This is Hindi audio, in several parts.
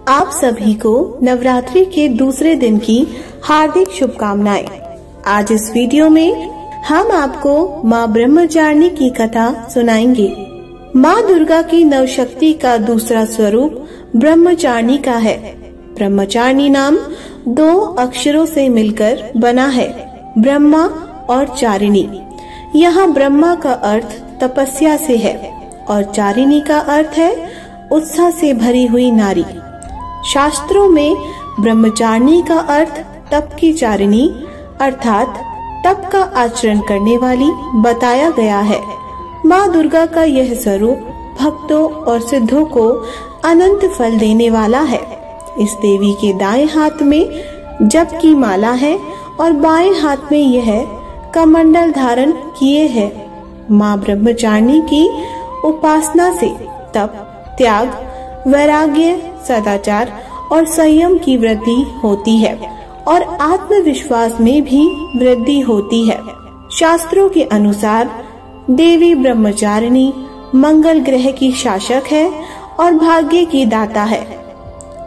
आप सभी को नवरात्रि के दूसरे दिन की हार्दिक शुभकामनाएं। आज इस वीडियो में हम आपको माँ ब्रह्मचारिणी की कथा सुनाएंगे। माँ दुर्गा की नवशक्ति का दूसरा स्वरूप ब्रह्मचारिणी का है। ब्रह्मचारिणी नाम 2 अक्षरों से मिलकर बना है, ब्रह्मा और चारिणी। यहाँ ब्रह्मा का अर्थ तपस्या से है और चारिणी का अर्थ है उत्साह से भरी हुई नारी। शास्त्रों में ब्रह्मचारिणी का अर्थ तप की चारिणी अर्थात तप का आचरण करने वाली बताया गया है। माँ दुर्गा का यह स्वरूप भक्तों और सिद्धों को अनंत फल देने वाला है। इस देवी के दाएं हाथ में जप की माला है और बाएं हाथ में यह कमंडल धारण किए है। माँ ब्रह्मचारिणी की उपासना से तप, त्याग, वैराग्य, सदाचार और संयम की वृद्धि होती है और आत्मविश्वास में भी वृद्धि होती है। शास्त्रों के अनुसार देवी ब्रह्मचारिणी मंगल ग्रह की शासक है और भाग्य की दाता है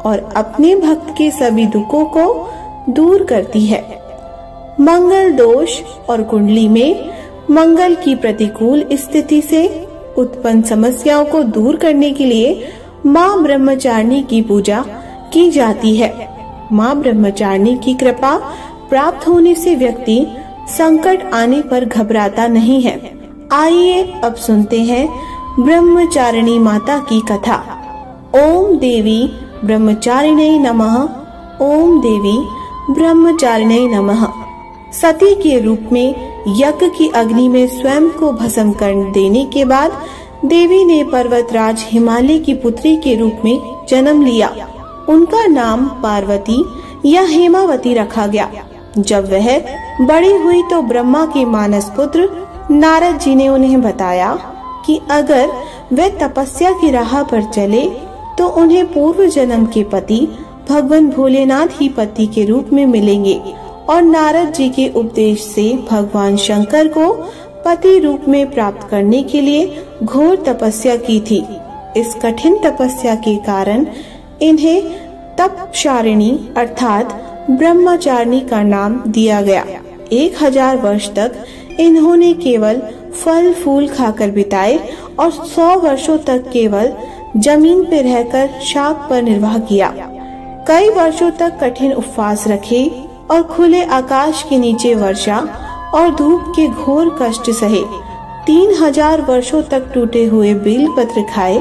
और अपने भक्त के सभी दुखों को दूर करती है। मंगल दोष और कुंडली में मंगल की प्रतिकूल स्थिति से उत्पन्न समस्याओं को दूर करने के लिए माँ ब्रह्मचारिणी की पूजा की जाती है। माँ ब्रह्मचारिणी की कृपा प्राप्त होने से व्यक्ति संकट आने पर घबराता नहीं है। आइए अब सुनते हैं ब्रह्मचारिणी माता की कथा। ओम देवी ब्रह्मचारिणी नमः। ओम देवी ब्रह्मचारिणी नमः। सती के रूप में यज्ञ की अग्नि में स्वयं को भस्म कर देने के बाद देवी ने पर्वतराज हिमालय की पुत्री के रूप में जन्म लिया। उनका नाम पार्वती या हेमावती रखा गया। जब वह बड़ी हुई तो ब्रह्मा के मानस पुत्र नारद जी ने उन्हें बताया कि अगर वे तपस्या की राह पर चले तो उन्हें पूर्व जन्म के पति भगवान भोलेनाथ ही पति के रूप में मिलेंगे और नारद जी के उपदेश से भगवान शंकर को पति रूप में प्राप्त करने के लिए घोर तपस्या की थी। इस कठिन तपस्या के कारण इन्हें तपचारिणी अर्थात ब्रह्मचारिणी का नाम दिया गया। 1000 वर्ष तक इन्होंने केवल फल फूल खाकर बिताए और 100 वर्षों तक केवल जमीन पर रहकर शाक पर निर्वाह किया। कई वर्षों तक कठिन उपवास रखे और खुले आकाश के नीचे वर्षा और धूप के घोर कष्ट सहे। 3000 वर्षों तक टूटे हुए बेल पत्र खाए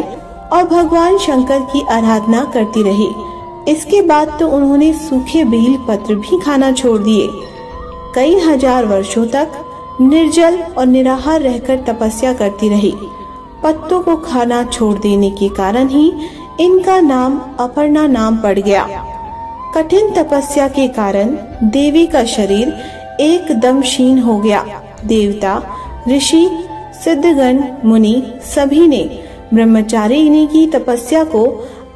और भगवान शंकर की आराधना करती रही। इसके बाद तो उन्होंने सूखे बेल पत्र भी खाना छोड़ दिए। कई हजार वर्षों तक निर्जल और निराहार रहकर तपस्या करती रही। पत्तों को खाना छोड़ देने के कारण ही इनका नाम अपर्णा नाम पड़ गया। कठिन तपस्या के कारण देवी का शरीर एकदम क्षीण हो गया। देवता, ऋषि, सिद्धगण, मुनि सभी ने ब्रह्मचारिणी की तपस्या को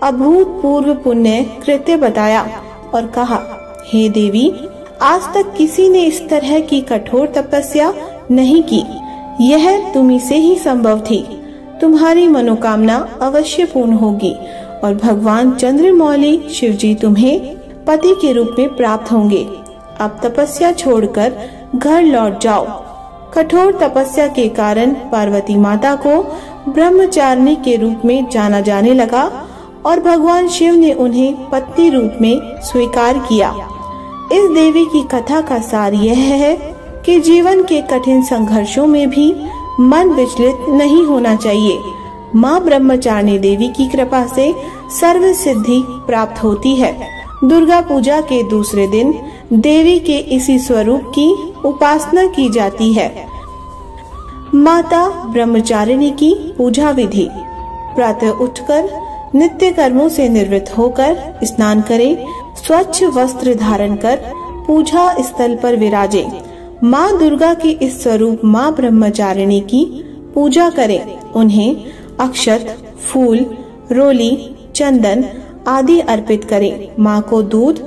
अभूतपूर्व पुण्य कृत्य बताया और कहा, हे देवी, आज तक किसी ने इस तरह की कठोर तपस्या नहीं की। यह तुम्ही से ही संभव थी। तुम्हारी मनोकामना अवश्य पूर्ण होगी और भगवान चंद्रमौली शिवजी तुम्हें पति के रूप में प्राप्त होंगे। अब तपस्या छोड़कर घर लौट जाओ। कठोर तपस्या के कारण पार्वती माता को ब्रह्मचारिणी के रूप में जाना जाने लगा और भगवान शिव ने उन्हें पत्नी रूप में स्वीकार किया। इस देवी की कथा का सार यह है कि जीवन के कठिन संघर्षों में भी मन विचलित नहीं होना चाहिए। माँ ब्रह्मचारिणी देवी की कृपा से सर्व सिद्धि प्राप्त होती है। दुर्गा पूजा के दूसरे दिन देवी के इसी स्वरूप की उपासना की जाती है। माता ब्रह्मचारिणी की पूजा विधि। प्रातः उठकर नित्य कर्मों से निवृत्त होकर स्नान करें, स्वच्छ वस्त्र धारण कर पूजा स्थल पर विराजें। माँ दुर्गा के इस स्वरूप माँ ब्रह्मचारिणी की पूजा करें। उन्हें अक्षत, फूल, रोली, चंदन आदि अर्पित करें। माँ को दूध,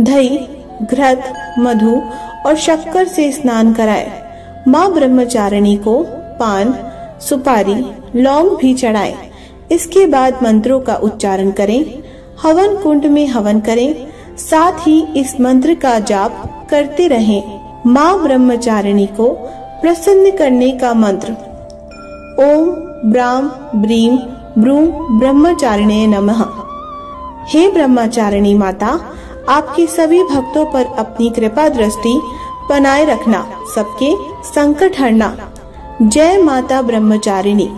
दही, घृत, मधु और शक्कर से स्नान कराएं। माँ ब्रह्मचारिणी को पान, सुपारी, लौंग भी चढ़ाएं। इसके बाद मंत्रों का उच्चारण करें। हवन कुंड में हवन करें। साथ ही इस मंत्र का जाप करते रहें। माँ ब्रह्मचारिणी को प्रसन्न करने का मंत्र। ओम ब्राम ब्रीम ब्रूम ब्रह्मचारिणे नमः। हे ब्रह्मचारिणी माता, आपके सभी भक्तों पर अपनी कृपा दृष्टि बनाए रखना, सबके संकट हरना। जय माता ब्रह्मचारिणी।